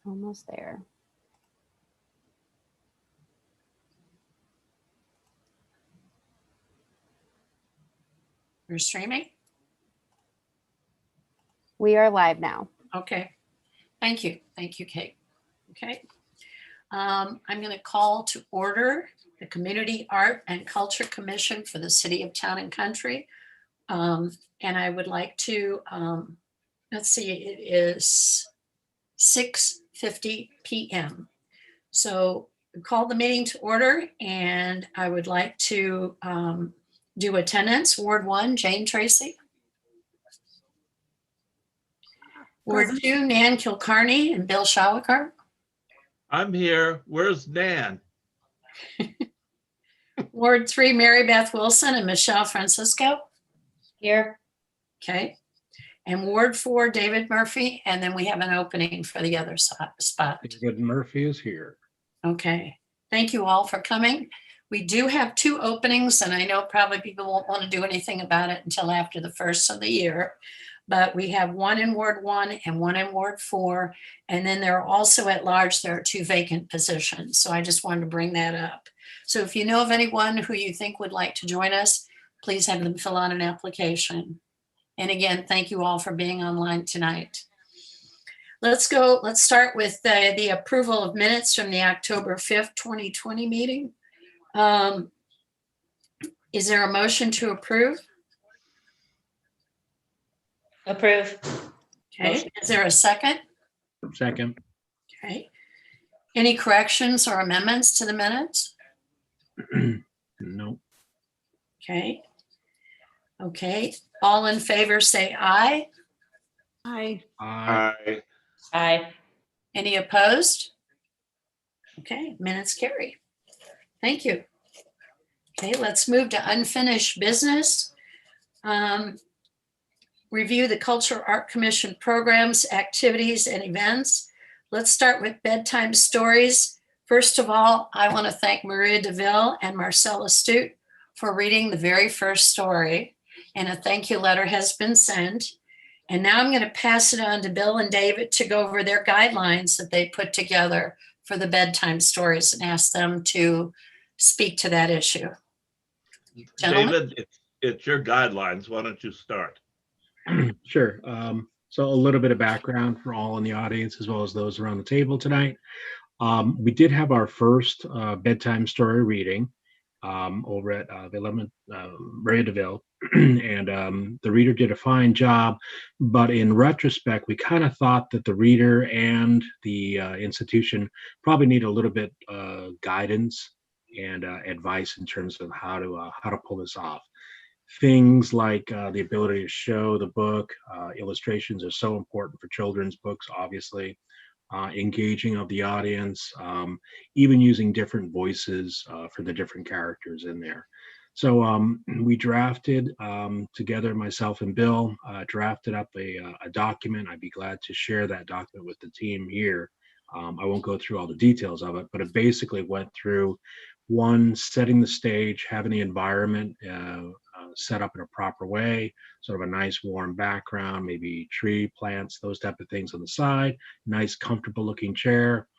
Almost there. You're streaming? We are live now. Okay. Thank you. Thank you, Kate. Okay. I'm going to call to order the Community Art and Culture Commission for the City of Town and Country. And I would like to, let's see, it is 6:50 p.m. So call the meeting to order, and I would like to do attendance. Ward 1, Jane Tracy. Ward 2, Nan Kilcarney and Bill Shawakar. I'm here. Where's Nan? Ward 3, Mary Beth Wilson and Michelle Francisco. Here. Okay. And Ward 4, David Murphy. And then we have an opening for the other spot. David Murphy is here. Okay. Thank you all for coming. We do have 2 openings, and I know probably people won't want to do anything about it until after the first of the year. But we have 1 in Ward 1 and 1 in Ward 4. And then there are also at large, there are 2 vacant positions. So I just wanted to bring that up. So if you know of anyone who you think would like to join us, please have them fill out an application. And again, thank you all for being online tonight. Let's start with the approval of minutes from the October 5th, 2020 meeting. Is there a motion to approve? Approve. Okay, Motion. is there a second? Second. Okay. Any corrections or amendments to the minutes? No. Okay. Okay, all in favor say aye. Hi. Aye. Aye. Any opposed? Okay, minutes carry. Thank you. Okay, let's move to unfinished business. Review the Culture Art Commission programs, activities, and events. Let's start with bedtime stories. First of all, I want to thank Maria DeVille and Marcella Stute for reading the very first story, and a thank you letter has been sent. And now I'm going to pass it on to Bill and David to go over their guidelines that they put together for the bedtime stories and ask them to speak to that issue. Gentlemen? David, it's your guidelines. Why don't you start? Sure. So a little bit of background for all in the audience, as well as those around the table tonight. We did have our first bedtime story reading over at Maria DeVille, and the reader did a fine job. But in retrospect, we kind of thought that the reader and the institution probably need a little bit guidance and advice in terms of how to pull this off. Things like the ability to show the book, illustrations are so important for children's books, obviously. Engaging of the audience, even using different voices for the different characters in there. So we drafted together, myself and Bill, drafted up a document. I'd be glad to share that document with the team here. I won't go through all the details of it, but it basically went through one, setting the stage, having the environment set up in a proper way, sort of a nice warm background, maybe tree, plants, those type of things on the side, nice comfortable looking chair,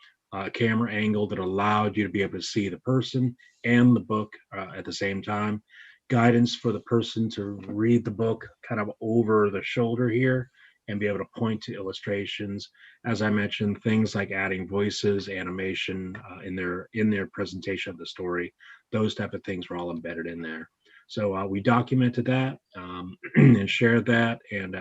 camera angle that allowed you to be able to see the person and the book at the same time. Guidance for the person to read the book kind of over the shoulder here and be able to point to illustrations. As I mentioned, things like adding voices, animation in their presentation of the story, those type of things were all embedded in there. So we documented that and shared that, and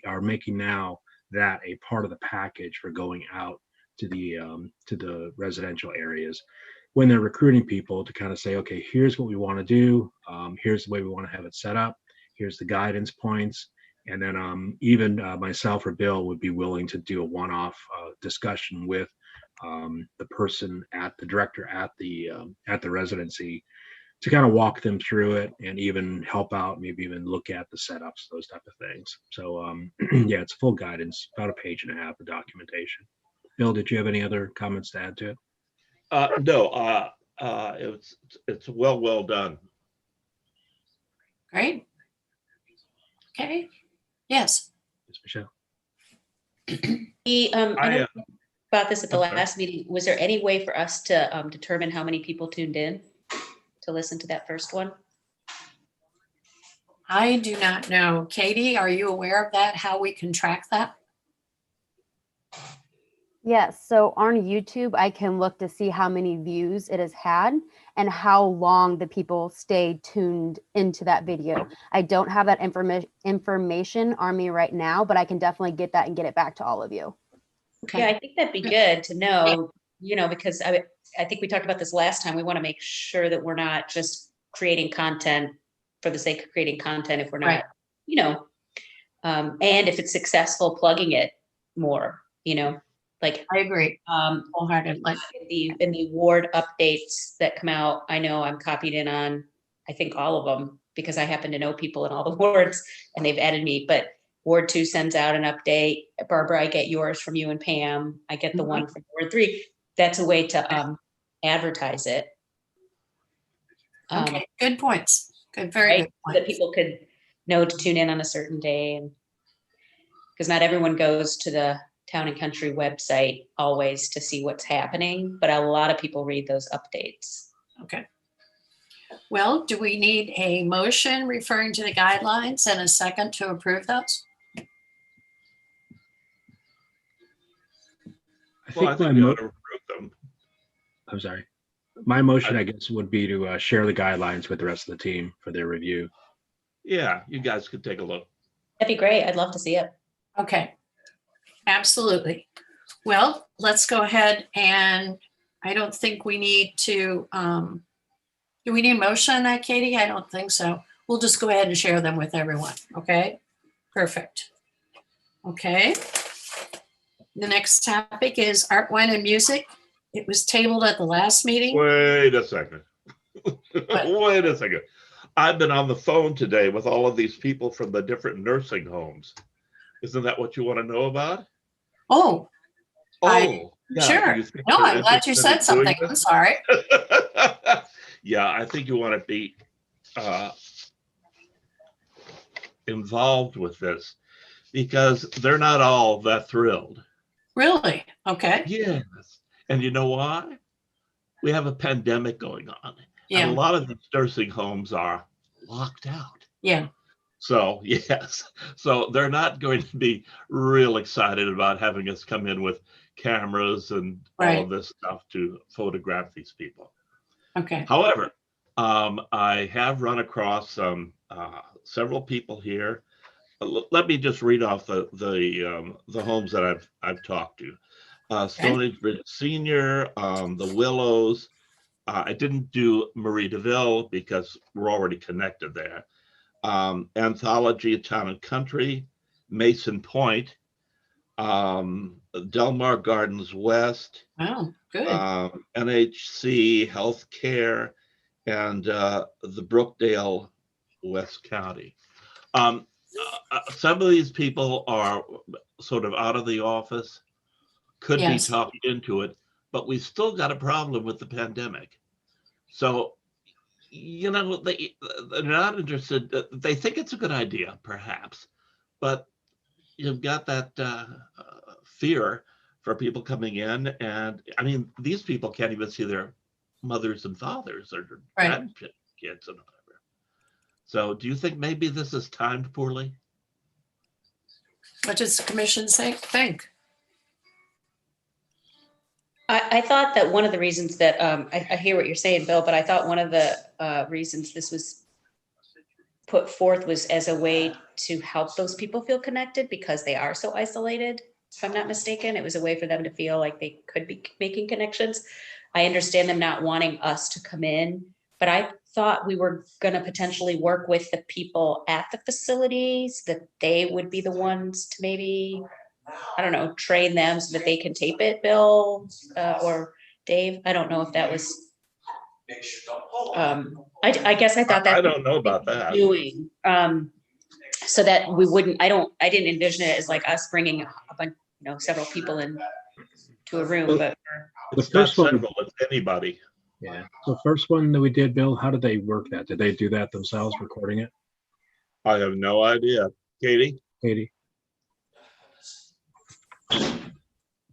are making now that a part of the package for going out to the residential areas when they're recruiting people to kind of say, okay, here's what we want to do. Here's the way we want to have it set up. Here's the guidance points. And then even myself or Bill would be willing to do a one-off discussion with the person the director at the residency to kind of walk them through it and even help out, maybe even look at the setups, those type of things. So yeah, it's full guidance, about a page and a half of documentation. Bill, did you have any other comments to add to it? No, it's well done. Great. Okay. Yes. Yes, Michelle. I know about this at the I'm sorry. last meeting. Was there any way for us to determine how many people tuned in to listen to that first one? I do not know. Katie, are you aware of that? How we can track that? Yes, so on YouTube, I can look to see how many views it has had and how long the people stay tuned into that video. I don't have that information on me right now, but I can definitely get that and get it back to all of you. Okay. Yeah, I think that'd be good to know, because I think we talked about this last time. We want to make sure that we're not just creating content for the sake of creating content if we're Right. not, and if it's successful, plugging it more, like I agree wholeheartedly. in the award updates that come out, I know I'm copied in on, I think all of them, because I happen to know people in all the wards and they've added me, but Ward 2 sends out an update. Barbara, I get yours from you and Pam. I get the one from Ward 3. That's a way to advertise it. Okay, good points. Good, very Right? good So that points. people could know to tune in on a certain day, and because not everyone goes to the Town and Country website always to see what's happening, but a lot of people read those updates. Okay. Well, do we need a motion referring to the guidelines and a second to approve those? I Well, I think my think we ought to approve them. I'm sorry. My motion, I guess, would be to share the guidelines with the rest of the team for their review. Yeah, you guys could take a look. That'd be great. I'd love to see it. Okay, absolutely. Well, let's go ahead, and I don't think we need to, do we need a motion on that, Katie? I don't think so. We'll just go ahead and share them with everyone, okay? Perfect. Okay. The next topic is art, wine, and music. It was tabled at the last meeting. Wait a second. Wait a second. I've been on the phone today with all of these people from the different nursing homes. Isn't that what you want to know about? Oh, Oh, yeah. sure. Do you think no, they're I'm glad you interested said in doing something. I'm this? sorry. Yeah, I think you want to be involved with this because they're not all that thrilled. Really? Okay. Yes. And you know why? We have a pandemic going on. And Yeah. a lot of these nursing homes are locked out. Yeah. So, yes. So they're not going to be real excited about having us come in with cameras and all Right. of this stuff to photograph these people. Okay. However, I have run across several people here. Let me just read off the homes that I've talked to. Stonehenge Bridge Senior, the Willows. I didn't do Marie DeVille because we're already connected there. Anthology Town and Country, Mason Point, Delmar Gardens West, Wow. Good. NHC Healthcare, and the Brookdale West County. Some of these people are sort of out of the office, could Yes. be talked into it, but we still got a problem with the pandemic. So, they're not interested. They think it's a good idea, perhaps, but you've got that fear for people coming in. And I mean, these people can't even see their mothers and fathers or Right. grandkids and whatever. So do you think maybe this is timed poorly? What does the commission think? I thought that one of the reasons that, I hear what you're saying, Bill, but I thought one of the reasons this was put forth was as a way to help those people feel connected because they are so isolated. If I'm not mistaken, it was a way for them to feel like they could be making connections. I understand them not wanting us to come in, but I thought we were going to potentially work with the people at the facilities, that they would be the ones to maybe, I don't know, train them so that they can tape it, Bill or Dave. I don't know if that was. I guess I thought that. I don't know about that. Doing, so that we wouldn't. I didn't envision it as like us bringing a bunch, several people in to a room, but. The It's not first one, central, it's anybody. yeah. The first one that we did, Bill, how did they work that? Did they do that themselves, recording it? I have no idea. Katie? Katie?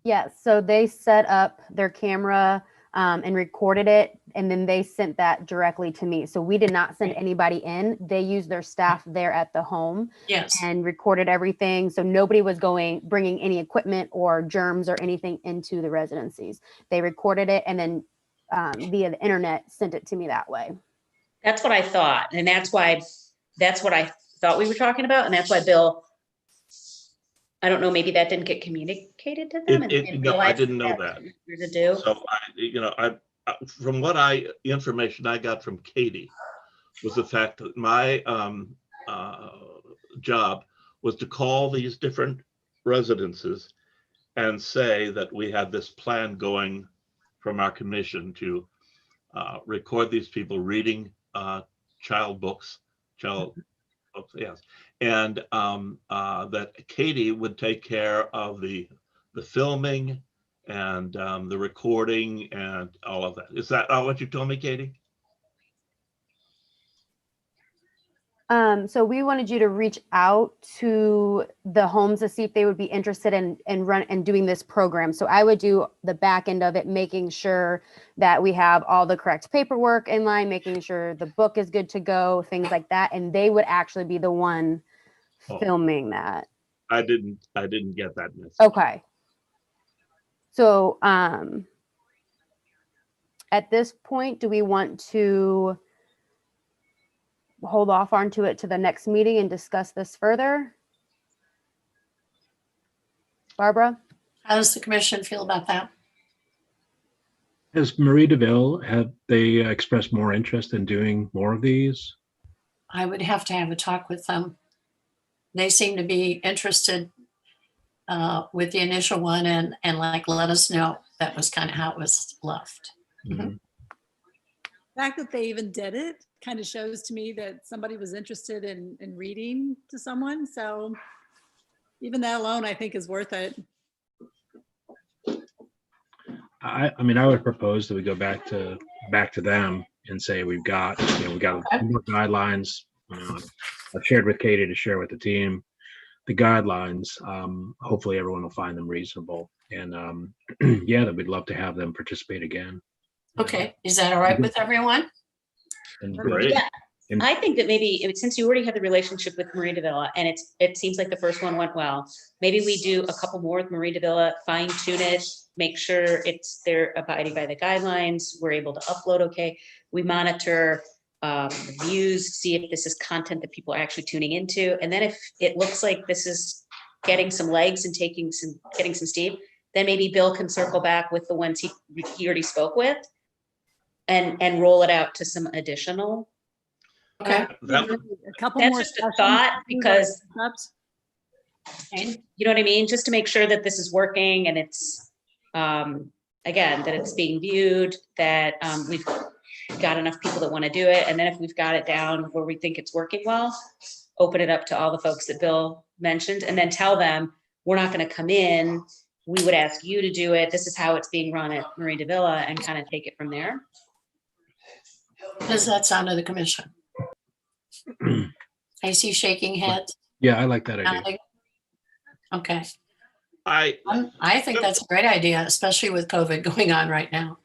Yes, so they set up their camera and recorded it, and then they sent that directly to me. So we did not send anybody in. They used their staff there at the home Yes. and recorded everything. So nobody was bringing any equipment or germs or anything into the residencies. They recorded it and then via the internet sent it to me that way. That's what I thought. And that's what I thought we were talking about. And that's why Bill, I don't know, maybe that didn't get communicated to them. No, Bill I had didn't know that that. To do. So from what information I got from Katie was the fact that my job was to call these different residences and say that we had this plan going from our commission to record these people reading child books, yes, and that Katie would take care of the filming and the recording and all of that. Is that what you told me, Katie? So we wanted you to reach out to the homes to see if they would be interested in doing this program. So I would do the back end of it, making sure that we have all the correct paperwork in line, making sure the book is good to go, things like that. And they would actually be the one filming that. I didn't get that message. Okay. So at this point, do we want to hold off onto it to the next meeting and discuss this further? Barbara? How does the commission feel about that? Has Marie DeVille, have they expressed more interest in doing more of these? I would have to have a talk with them. They seem to be interested with the initial one and like let us know. That was kind of how it was left. Mhm. The fact that they even did it kind of shows to me that somebody was interested in reading to someone. So even that alone, I think, is worth it. I mean, I would propose that we go back to them and say we've got more guidelines. I've shared with Katie to share with the team the guidelines. Hopefully, everyone will find them reasonable, and yeah, that we'd love to have them participate again. Okay, is that all right with everyone? And Great. Yeah. I think that maybe since you already have the relationship with Marie Davila and it seems like the first one went well, maybe we do a couple more with Marie Davila, fine tune it, make sure they're abiding by the guidelines. We're able to upload. Okay. We monitor views, see if this is content that people are actually tuning into. And then if it looks like this is getting some legs and getting some steam, then maybe Bill can circle back with the ones he already spoke with and roll it out to some additional. Okay. That A couple That's more just a sessions, thought because concepts. you know what I mean? Just to make sure that this is working and it's, again, that it's being viewed, that we've got enough people that want to do it. And then if we've got it down where we think it's working well, open it up to all the folks that Bill mentioned and then tell them, we're not going to come in. We would ask you to do it. This is how it's being run at Marie Davila and kind of take it from there. Does that sound to the commission? I see shaking heads. yeah, I like that idea. nodding. Okay, I think that's a great idea, especially with COVID going on right now.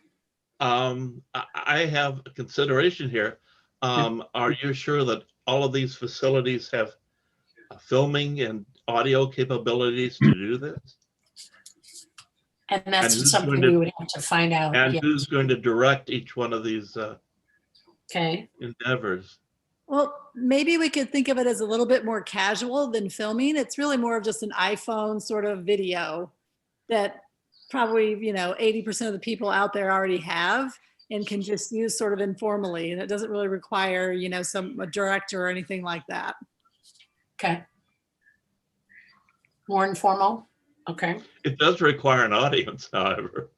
I have a consideration here. Are you sure that all of these facilities have filming and audio capabilities to do this? And that's who's something going to- we would have to find out. And yes. who's going to direct each one of these Okay, endeavors? Well, maybe we could think of it as a little bit more casual than filming. It's really more of just an iPhone sort of video that probably, 80% of the people out there already have and can just use sort of informally. And it doesn't really require, a director or anything like that. okay. More informal, okay. It does require an audience, however.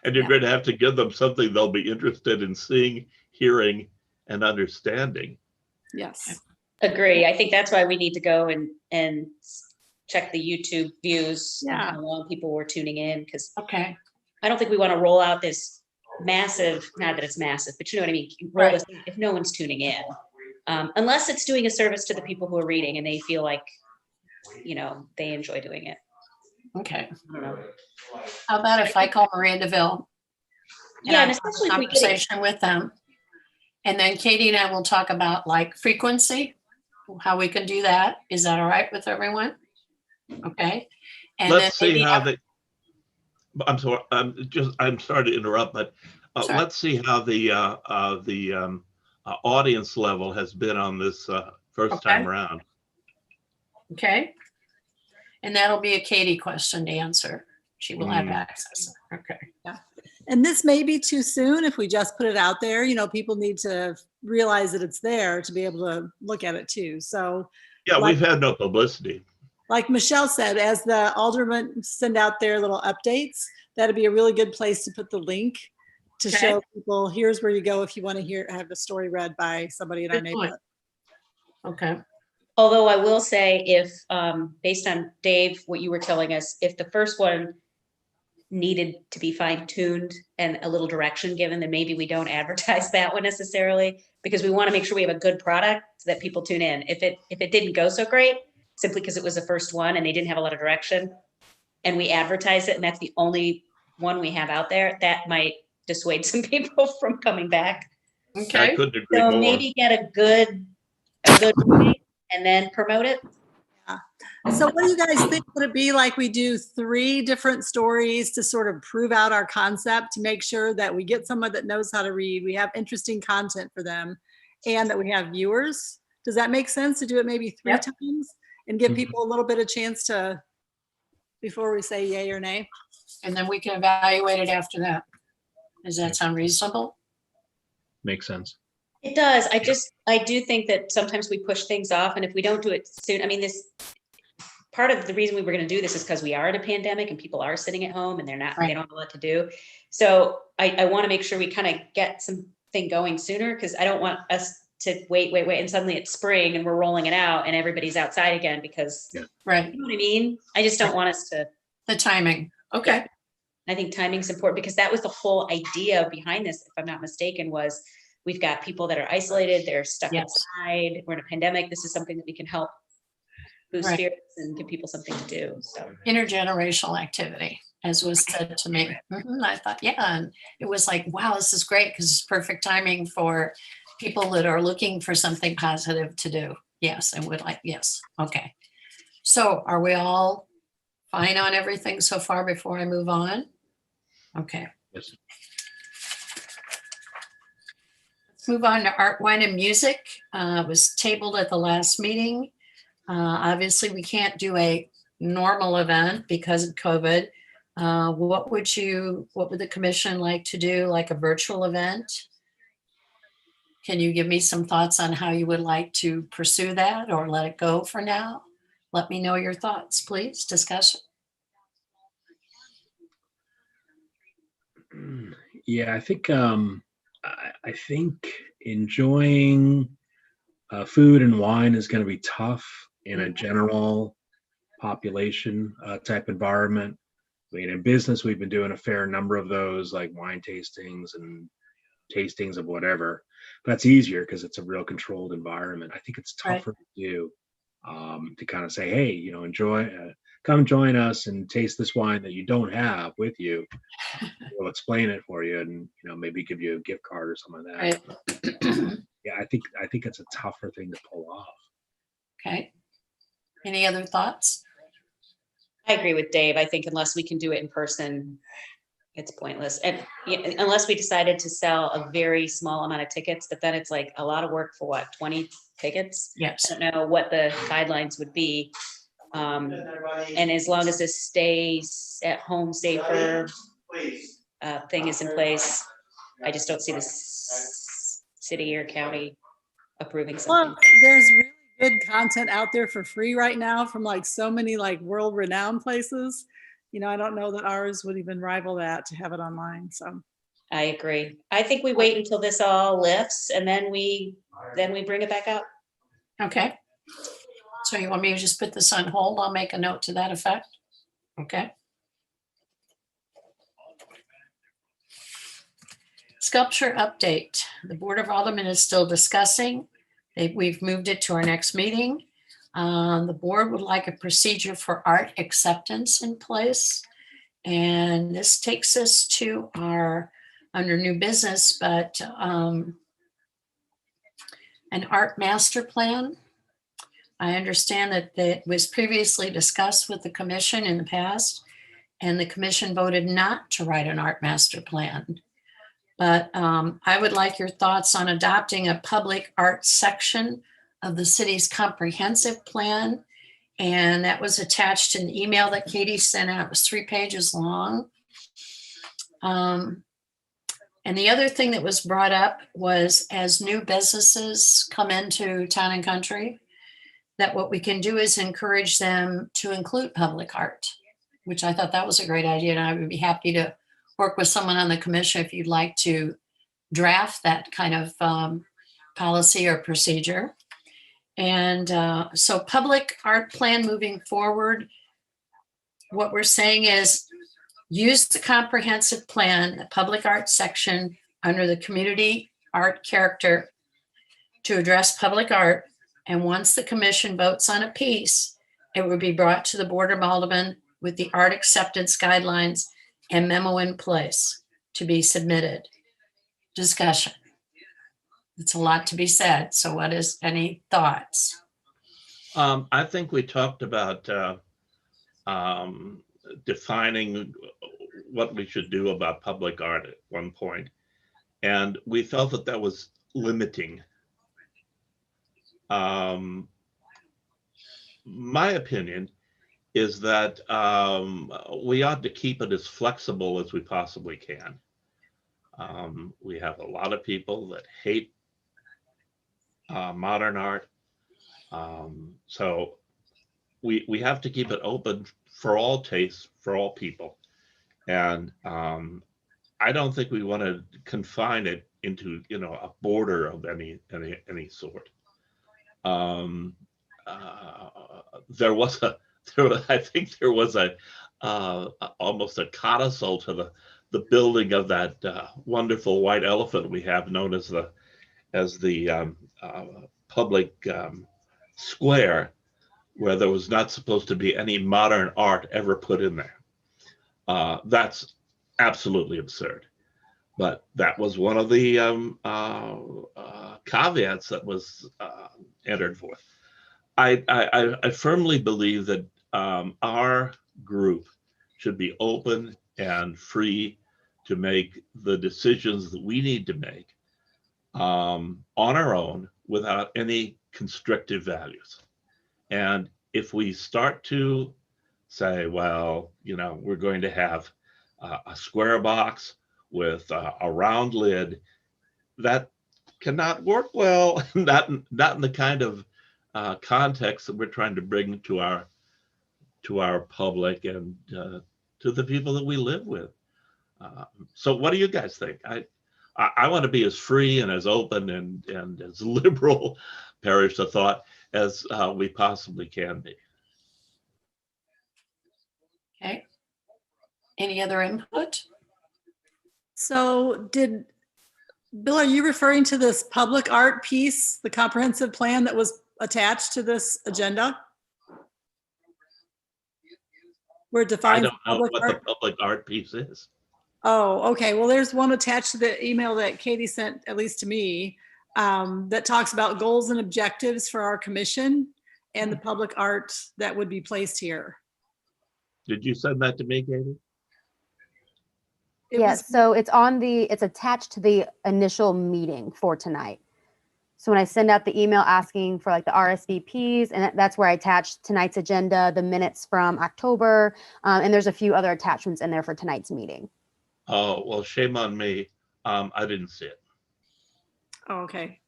And you're Yeah. going to have to give them something they'll be interested in seeing, hearing, and understanding. Yes. Agree. I think that's why we need to go and check the YouTube views. And Yeah. how long people were tuning in, because Okay, I don't think we want to roll out this massive, not that it's massive, but you know what I mean? Roll Right. this if no one's tuning in. Unless it's doing a service to the people who are reading and they feel like, they enjoy doing it. Okay. I don't know. How about if I call Mirandaville? Yeah, and I have a especially if we get it, conversation with them. And then Katie and I will talk about like frequency, how we can do that. Is that all right with everyone? Okay. And then Let's see maybe, how I'm sorry, I'm sorry to interrupt, but Sorry. let's see how the audience level has been on this first Okay. time around. okay. And that'll be a Katie question to answer. She will have Mm. access. Okay. And this may be too soon if we just put it out there. You know, people need to realize that it's there to be able to look at it too. So Yeah, Like- we've had no publicity. like Michelle said, as the aldermen send out their little updates, that'd be a really good place to put the link to Okay. show people, here's where you go if you want to have the story read by somebody in our Good point. neighborhood. Okay. although I will say if, based on Dave, what you were telling us, if the first one needed to be fine tuned and a little direction given, then maybe we don't advertise that one necessarily, because we want to make sure we have a good product so that people tune in. If it didn't go so great, simply because it was the first one and they didn't have a lot of direction, and we advertise it and that's the only one we have out there, that might dissuade some people from coming back. I Okay. couldn't agree So more. maybe get a good reading and then promote it. So what do you guys think? Would it be like we do 3 different stories to sort of prove out our concept, to make sure that we get someone that knows how to read, we have interesting content for them, and that we have viewers? Does that make sense to do it maybe 3 Yep. times and give Mhm. people a little bit of chance to, before we say yay or nay? And then we can evaluate it after that. Does that sound reasonable? Makes sense. It does. I do think that sometimes we push things off, and if we don't do it soon, I mean, part of the reason we were gonna do this is because we are in a pandemic and people are sitting at home and they Right. don't have a lot to do. So I wanna make sure we kind of get something going sooner, because I don't want us to wait, and suddenly it's spring and we're rolling it out and everybody's outside again because, Yeah. Right. you know what I mean? I just don't want us to, The timing. Okay. I think timing's important, because that was the whole idea behind this, if I'm not mistaken, was we've got people that are isolated, they're stuck Yes. inside, we're in a pandemic, this is something that we can help boost Right. spirits and give people something to do, so. Intergenerational activity, as was said to me. I thought, yeah, and it was like, wow, this is great because it's perfect timing for people that are looking for something positive to do. Yes, and would like, yes, okay. So are we all fine on everything so far before I move on? Okay. Yes. Let's move on to art, wine, and music. It was tabled at the last meeting. Obviously, we can't do a normal event because of COVID. What would the commission like to do, like a virtual event? Can you give me some thoughts on how you would like to pursue that or let it go for now? Let me know your thoughts, please. Discussion. Yeah, I think I think enjoying food and wine is going to be tough in a general population type environment. I mean, in business, we've been doing a fair number of those, like wine tastings and tastings of whatever. But that's easier because it's a real controlled environment. I think it's Right. tougher to do to kind of say, hey, enjoy, come join us and taste this wine that you don't have with you. We'll explain it for you, and maybe give you a gift card or something like that. Right. Yeah, I think it's a tougher thing to pull off. Okay. Any other thoughts? I agree with Dave. I think unless we can do it in person, it's pointless. And unless we decided to sell a very small amount of tickets, but then it's like a lot of work for what, 20 tickets? Yes. I don't know what the guidelines would be. And as long as this stays at home safer thing is in place, I just don't see the city or county approving something. Well, there's really good content out there for free right now from like so many like world renowned places. I don't know that ours would even rival that to have it online. So I agree. I think we wait until this all lifts and then we bring it back up. Okay. So you want me to just put this on hold? I'll make a note to that effect. Okay. Sculpture update. The Board of Aldermen is still discussing. We've moved it to our next meeting. The board would like a procedure for art acceptance in place. And this takes us to our, under new business, but an art master plan. I understand that it was previously discussed with the commission in the past, and the commission voted not to write an art master plan. But I would like your thoughts on adopting a public art section of the city's comprehensive plan. And that was attached in the email that Katie sent out. It was 3 pages long. And the other thing that was brought up was, as new businesses come into Town and Country, that what we can do is encourage them to include public art, which I thought that was a great idea. And I would be happy to work with someone on the commission if you'd like to draft that kind of policy or procedure. And so public art plan moving forward, what we're saying is use the comprehensive plan, the public art section under the community art character to address public art. And once the commission votes on a piece, it would be brought to the Board of Aldermen with the art acceptance guidelines and memo in place to be submitted. Discussion. It's a lot to be said. So what is any thoughts? I think we talked about defining what we should do about public art at one point, and we felt that that was limiting. My opinion is that we ought to keep it as flexible as we possibly can. We have a lot of people that hate modern art. So we have to keep it open for all tastes, for all people. And I don't think we want to confine it into, a border of any sort. I think there was almost a codicil to the building of that wonderful white elephant we have, known as the public square, where there was not supposed to be any modern art ever put in there. That's absolutely absurd. But that was one of the caveats that was entered forth. I firmly believe that our group should be open and free to make the decisions that we need to make on our own without any constrictive values. And if we start to say, well, we're going to have a square box with a round lid, that cannot work well, not in the kind of context that we're trying to bring to our public and to the people that we live with. So what do you guys think? I want to be as free and as open and as liberal, perish the thought, as we possibly can be. Okay. Any other input? So Bill, are you referring to this public art piece, the comprehensive plan that was attached to this agenda? Where it I defines don't know public what art? the public art piece is. Oh, okay. Well, there's one attached to the email that Katie sent, at least to me, that talks about goals and objectives for our commission and the public art that would be placed here. Did you send that to me, Katie? It Yes, was- so it's attached to the initial meeting for tonight. So when I send out the email asking for like the RSVPs, and that's where I attached tonight's agenda, the minutes from October, and there's a few other attachments in there for tonight's meeting. Oh, well, shame on me. I didn't see it. Oh, okay.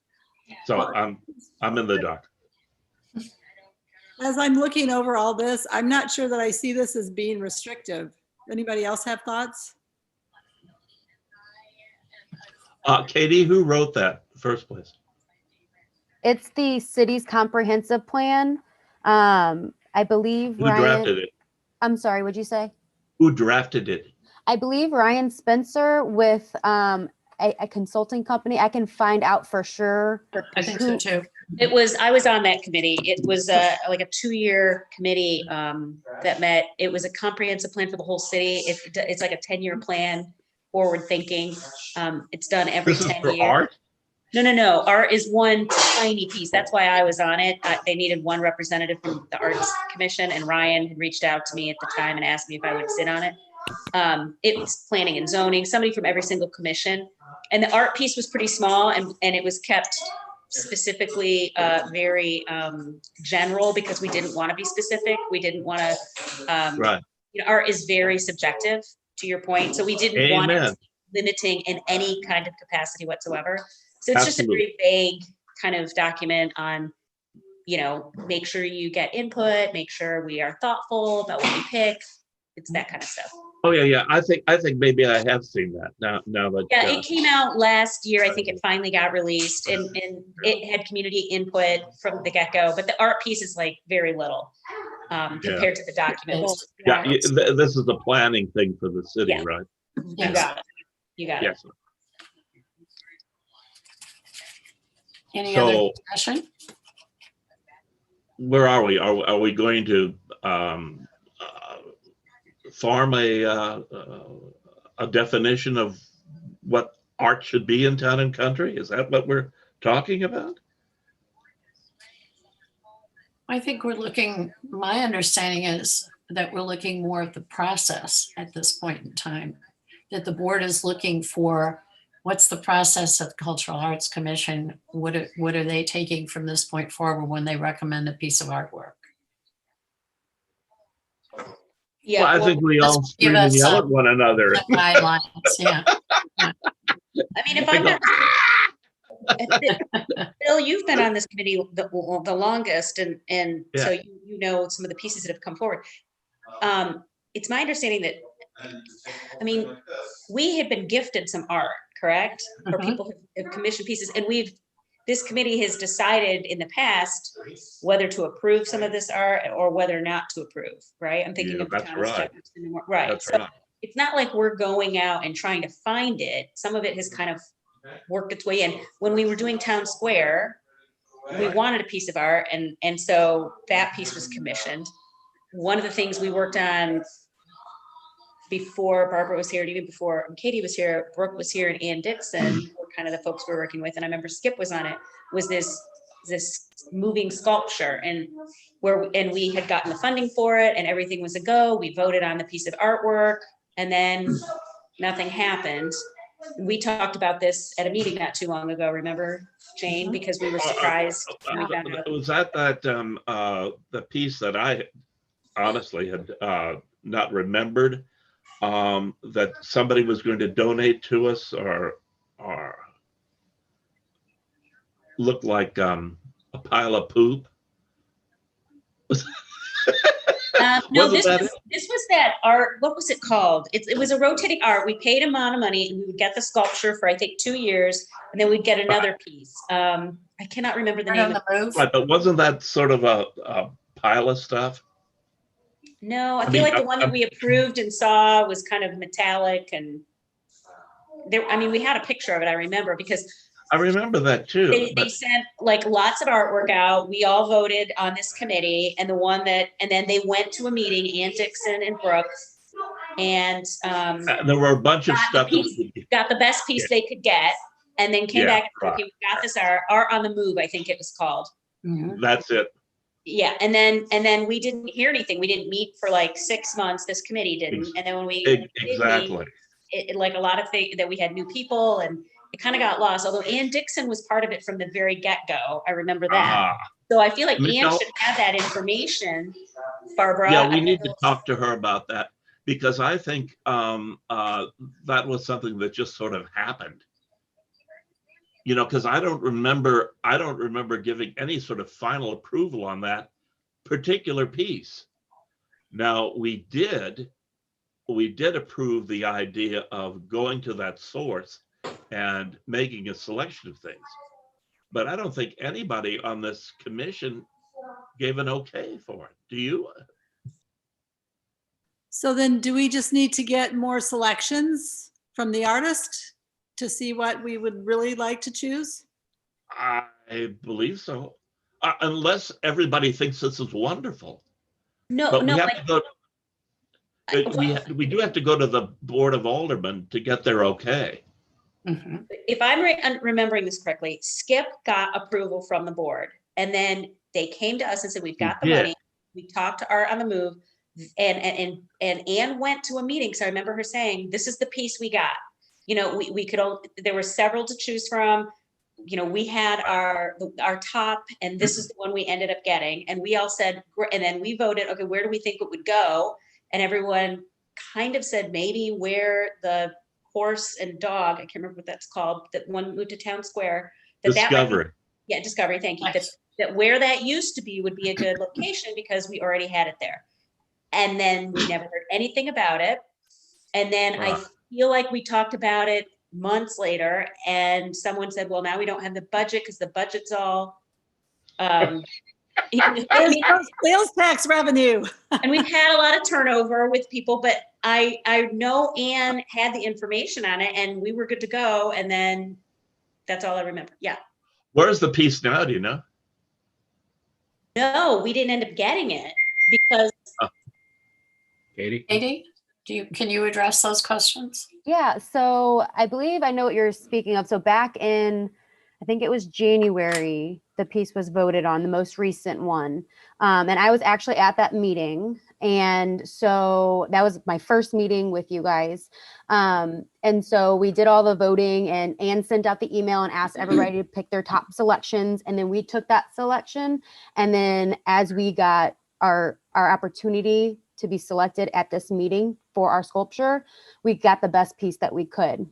So I'm in the dark. As I'm looking over all this, I'm not sure that I see this as being restrictive. Anybody else have thoughts? Katie, who wrote that in the first place? It's the city's comprehensive plan. I believe Who Ryan, drafted it? I'm sorry, what'd you say? Who drafted it? I believe Ryan Spencer with a consulting company. I can find out for sure. I think so too. I was on that committee. It was like a 2-year committee that met. It was a comprehensive plan for the whole city. It's like a 10-year plan, forward thinking. It's done every This is 10 for years. art? No. Art is one tiny piece. That's why I was on it. They needed one representative from the Arts Commission, and Ryan had reached out to me at the time and asked me if I would sit on it. It was planning and zoning, somebody from every single commission. And the art piece was pretty small, and it was kept specifically very general because we didn't want to be specific. We didn't want to, Right. art is very subjective, to your point. So we didn't want it Amen. limiting in any kind of capacity whatsoever. So it's just a Absolutely. very vague kind of document on, make sure you get input, make sure we are thoughtful about what we pick. It's that kind of stuff. Oh, yeah. I think maybe I have seen that now that. Yeah, it came out last year. I think it finally got released, and it had community input from the get-go, but the art piece is like very little compared to the documents. Yeah, this is a planning thing for the city, Yeah. right? You Yes. got it. You got it. Yes. Any other So discussion? where are we? Are we going to form a definition of what art should be in Town and Country? Is that what we're talking about? I think my understanding is that we're looking more at the process at this point in time. That the board is looking for, what's the process of the Cultural Arts Commission? What are they taking from this point forward when they recommend a piece of artwork? Yeah. Well, I think we all just give scream and us yell a- at one another. The guidelines, yeah. I mean, if I'm not, Bill, you've been on this committee the longest, and so you know some of the pieces that have come forward. It's my understanding that, I mean, we had been gifted some art, correct? Or Mhm. people have commissioned pieces, and this committee has decided in the past whether to approve some of this art or whether not to approve, right? I'm thinking Yeah, of the that's Thomas right. Jefferson, right? That's So right. it's not like we're going out and trying to find it. Some of it has kind of worked its way in. When we were doing Town Square, we wanted a piece of art, and so that piece was commissioned. One of the things we worked on before Barbara was here, and even before Katie was here, Brooke was here, and Ann Dixon were kind of the folks we were working with, and I remember Skip was on it, was this moving sculpture, and we had gotten the funding for it, and everything was a go. We voted on the piece of artwork, and then nothing happened. We talked about this at a meeting not too long ago, remember, Jane, because we were surprised when we found out. Was that the piece that I honestly had not remembered, that somebody was going to donate to us, or looked like a pile of poop? No, Wasn't this was that art. What was it called? It was a rotating art. We paid a amount of money, and we would get the sculpture for, I think, 2 years, and then we'd get another piece. I cannot remember the Art name on of the Move? Right, but wasn't that sort of a pile of stuff? No, I I feel mean, like the one that we approved and saw was kind of metallic, and there, I mean, we had a picture of it, I remember, because I remember that too. they but- sent like lots of artwork out. We all voted on this committee, and then they went to a meeting, Ann Dixon and Brooke, and there were a bunch of got the stuff. piece. Got the best piece they could get, and then came Yeah, back and said, okay, we got this art on the Move, I think it was called. Mhm. That's it. Yeah, and then we didn't hear anything. We didn't meet for like 6 months. This committee didn't, and then when we did meet, Exactly. like a lot of things that we had new people, and it kind of got lost. Although Ann Dixon was part of it from the very get-go, I remember that. So I feel like Ann Michelle- should have that information, Barbara. Yeah, I we don't need know to talk to her about that, because I think that was something that just sort of happened. Because I don't remember giving any sort of final approval on that particular piece. Now, we did approve the idea of going to that source and making a selection of things. But I don't think anybody on this commission gave an okay for it. Do you? So then do we just need to get more selections from the artist to see what we would really like to choose? I I believe so. Unless everybody thinks this is wonderful. No, But we no, have like, to go, we do have to go to the Board of Aldermen to get their okay. Mhm. if I'm remembering this correctly, Skip got approval from the board. And then they came to us and said, we've got the did. money. We talked to Art on the Move. And Anne went to a meeting. So I remember her saying, this is the piece we got. You know, we could, there were several to choose from. You know, we had our top, and this is the one we ended up getting. And we all said, and then we voted, okay, where do we think it would go? And everyone kind of said, maybe where the horse and dog, I can't remember what that's called, that one moved to Town Square. That might be- Discovery. yeah, Discovery, thank you. Nice. That where that used to be would be a good location because we already had it there. And then we never heard anything about it. And then I Right. feel like we talked about it months later and someone said, well, now we don't have the budget because the budget's all, Sales tax revenue. and we've had a lot of turnover with people, but I know Anne had the information on it and we were good to go. And then that's all I remember. Yeah. Where's the piece now, do you know? No, we didn't end up getting it because Katie? Katie, can you address those questions? Yeah, so I believe I know what you're speaking of. So back in, I think it was January, the piece was voted on, the most recent one. And I was actually at that meeting. And so that was my first meeting with you guys. And so we did all the voting and Anne sent out the email and asked everybody to pick their top selections. And then we took that selection. And then as we got our opportunity to be selected at this meeting for our sculpture, we got the best piece that we could.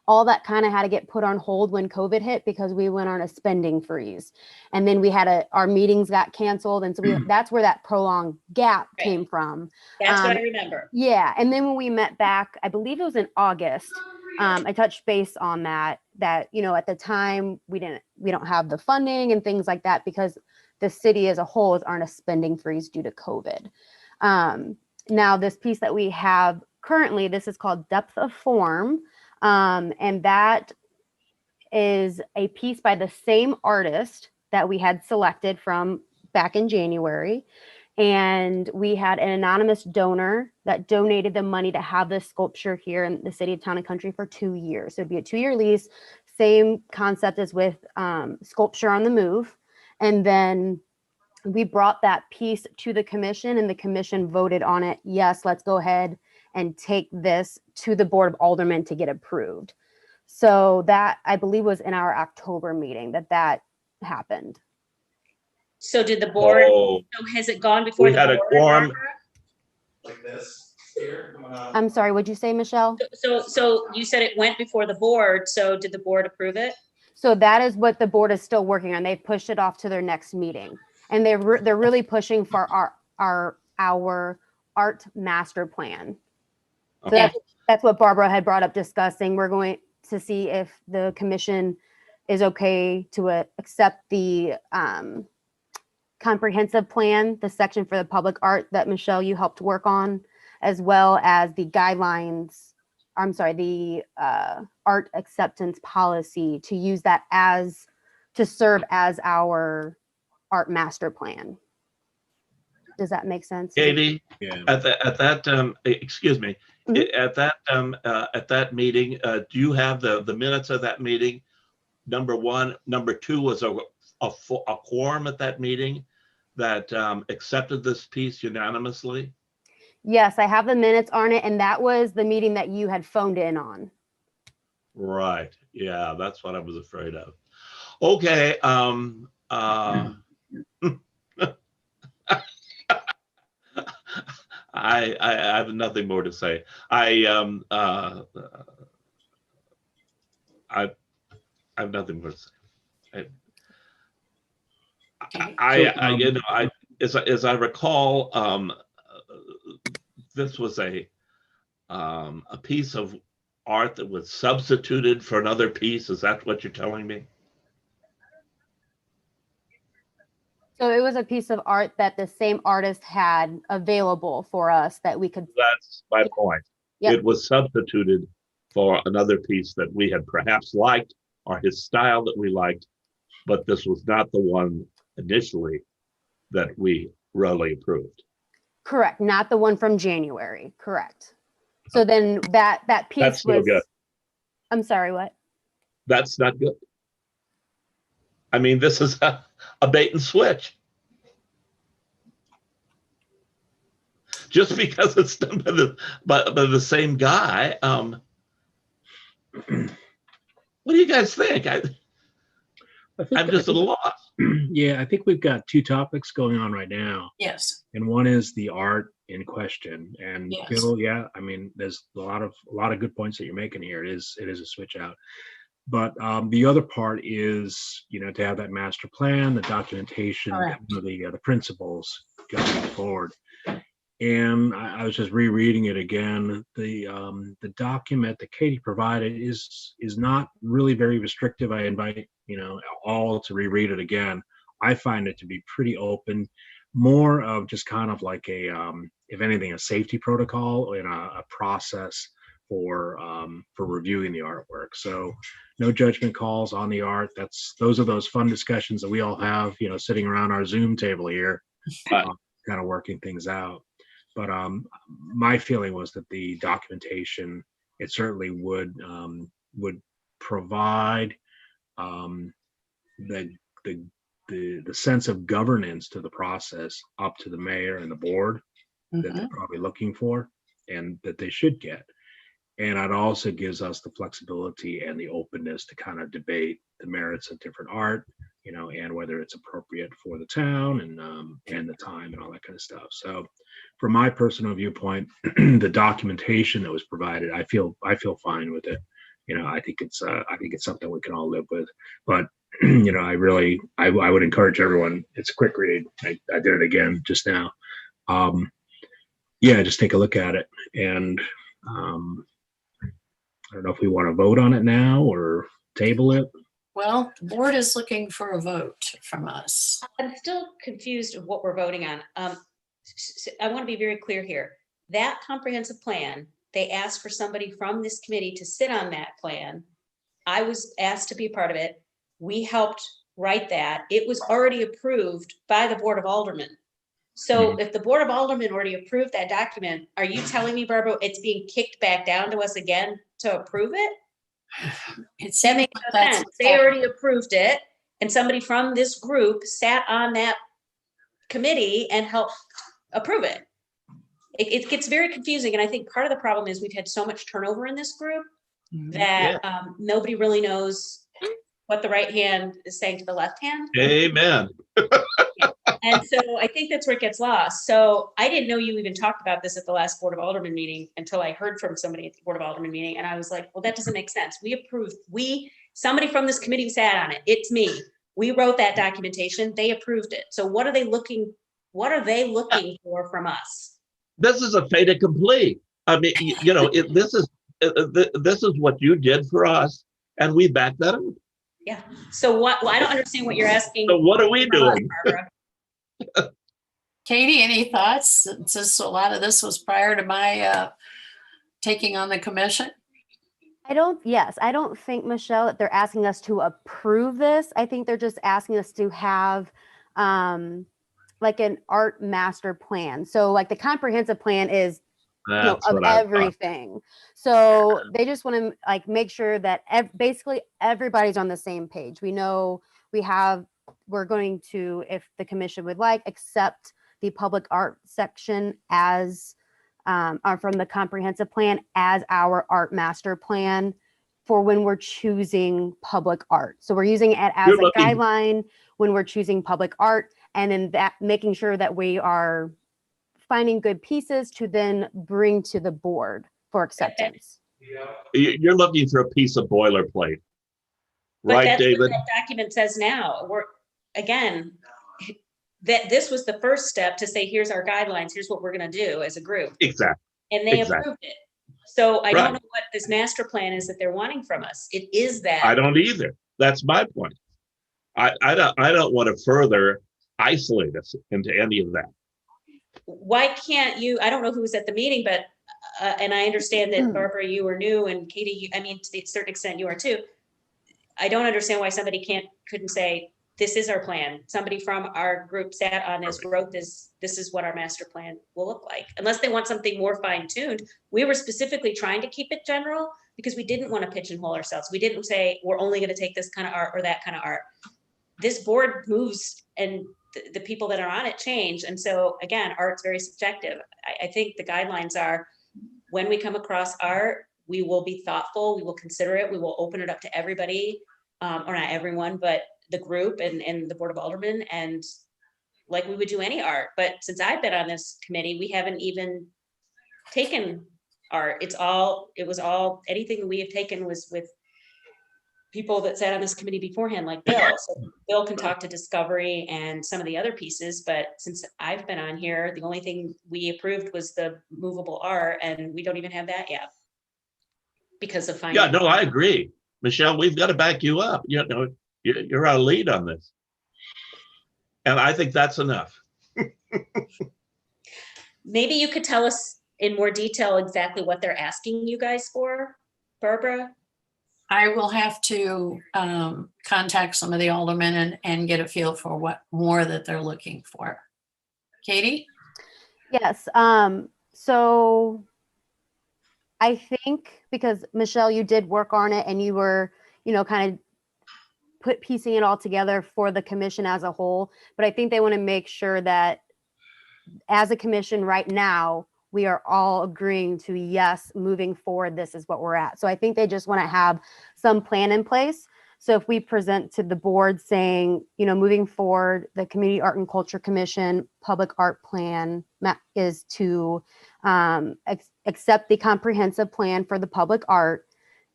All that kind of had to get put on hold when COVID hit because we went on a spending freeze. And then we had our meetings got canceled. And so that's where that prolonged gap Right. came from. that's what I remember. Yeah. And then when we met back, I believe it was in August, I touched base on that, you know, at the time we don't have the funding and things like that because the city as a whole is on a spending freeze due to COVID. Now this piece that we have currently, this is called Depth of Form. And that is a piece by the same artist that we had selected from back in January. And we had an anonymous donor that donated the money to have this sculpture here in the city of Town and Country for 2 years. So it'd be a 2-year lease, same concept as with Sculpture on the Move. And then we brought that piece to the commission and the commission voted on it. Yes, let's go ahead and take this to the Board of Aldermen to get approved. So that I believe was in our October meeting that happened. So did the board, Oh, so has it gone before we the had a board, quorum. Barbara? Like this here. I'm sorry, what'd you say, Michelle? So you said it went before the board, so did the board approve it? So that is what the board is still working on. They've pushed it off to their next meeting. And they're really pushing for our art master plan. So Okay. that's what Barbara had brought up discussing. We're going to see if the commission is okay to accept the comprehensive plan, the section for the public art that Michelle, you helped work on, as well as the guidelines, the art acceptance policy to use that to serve as our art master plan. Does that make sense? Katie, Yeah. at that excuse me, Mhm. at that meeting, do you have the minutes of that meeting? Number one. Number two, was a quorum at that meeting that accepted this piece unanimously? Yes, I have the minutes on it, and that was the meeting that you had phoned in on. Right. Yeah, that's what I was afraid of. Okay. I have nothing more to say. I have nothing more to say. As I recall, this was a piece of art that was substituted for another piece. Is that what you're telling me? So it was a piece of art that the same artist had available for us that we could. That's my point. Yep. It was substituted for another piece that we had perhaps liked, or his style that we liked, but this was not the one initially that we readily approved. Correct, not the one from January, correct. So then that piece That's no was, good. I'm sorry, what? That's not good. I mean, this is a bait and switch. Just because it's done by the same guy. What do you guys think? I think, I'm just at a loss. yeah, I think we've got two topics going on right now. Yes, And one is the art in question. And Yes. Bill, yeah, I mean, there's a lot of good points that you're making here. It is a switch out. But the other part is, to have that master plan, the documentation, Correct. the principles going forward. And I was just rereading it again. The document that Katie provided is not really very restrictive. I invite all to reread it again. I find it to be pretty open, more of just kind of like a if anything, a safety protocol and a process for reviewing the artwork. So no judgment calls on the art. Those are those fun discussions that we all have, sitting around our Zoom table here, Right. kind of working things out. But my feeling was that the documentation, it certainly would provide the sense of governance to the process up to the mayor and the board that they're probably looking for and that they should get. And it also gives us the flexibility and the openness to kind of debate the merits of different art, and whether it's appropriate for the town and the time and all that kind of stuff. So from my personal viewpoint, the documentation that was provided, I feel fine with it. I think it's something we can all live with. But I would encourage everyone. It's a quick read. I did it again just now. Just take a look at it. And I don't know if we want to vote on it now or table it. well, the board is looking for a vote from us. I'm still confused of what we're voting on. I want to be very clear here. That comprehensive plan, they asked for somebody from this committee to sit on that plan. I was asked to be a part of it. We helped write that. It was already approved by the Board of Aldermen. So if the Board of Aldermen already approved that document, are you telling me, Barbara, it's being kicked back down to us again to approve it? It That seems makes like no that's sense. what's They happening. already approved it, and somebody from this group sat on that committee and helped approve it. It gets very confusing, and I think part of the problem is we've had so much turnover in this group that nobody really knows what the right hand is saying to the left hand. Amen. And so I think that's where it gets lost. So I didn't know you even talked about this at the last Board of Aldermen meeting until I heard from somebody at the Board of Aldermen meeting. And I was like, well, that doesn't make sense. We approved, somebody from this committee sat on it. It's me. We wrote that documentation. They approved it. So what are they looking for from us? This is a fait accompli. I mean, this is what you did for us, and we back that up. Yeah. So what, well, I don't understand what you're asking. So what are we from us, doing? Barbara. Katie, any thoughts? Since a lot of this was prior to my taking on the commission. I don't think, Michelle, that they're asking us to approve this. I think they're just asking us to have like an art master plan. So like the comprehensive plan is That's of what I thought. everything. So they just want to like make sure that basically everybody's on the same page. We know we're going to, if the commission would like, accept the public art section as from the comprehensive plan as our art master plan for when we're choosing public art. So we're using it as You're a looking- guideline when we're choosing public art, and then that making sure that we are finding good pieces to then bring to the board for acceptance. You're looking for a piece of boilerplate, But right, that's David? what that document says now. That this was the first step to say, here's our guidelines, here's what we're gonna do as a group. Exactly. And they Exactly. approved it. So I don't Right. know what this master plan is that they're wanting from us. It is that. I don't either. That's my point. I don't want to further isolate us into any of that. Why can't you, I don't know who was at the meeting, but, and I understand that Barbara, you were new, and Katie, to a certain extent you are too. I don't understand why somebody couldn't say, this is our plan. Somebody from our group sat on this, wrote this is what our master plan will look like. Unless they want something more fine tuned. We were specifically trying to keep it general because we didn't want to pigeonhole ourselves. We didn't say, we're only going to take this kind of art or that kind of art. This board moves and the people that are on it change. And so again, art's very subjective. I think the guidelines are, when we come across art, we will be thoughtful, we will consider it, we will open it up to everybody, or not everyone, but the group and the Board of Aldermen, and like we would do any art. But since I've been on this committee, we haven't even taken art. It was all, anything we have taken was with people that sat on this committee beforehand, like Bill. So Bill can talk to Discovery and some of the other pieces, but since I've been on here, the only thing we approved was the movable art, and we don't even have that yet. Because of Yeah, finding. no, I agree. Michelle, we've got to back you up. You know, you're our lead on this. And I think that's enough. Maybe you could tell us in more detail exactly what they're asking you guys for, Barbara? I will have to contact some of the aldermen and get a feel for what more that they're looking for. Katie? Yes. So I think because Michelle, you did work on it and you were, kind of piecing it all together for the commission as a whole. But I think they want to make sure that as a commission right now, we are all agreeing to, yes, moving forward, this is what we're at. So I think they just want to have some plan in place. So if we present to the board saying, moving forward, the Community Art and Culture Commission public art plan is to accept the comprehensive plan for the public art,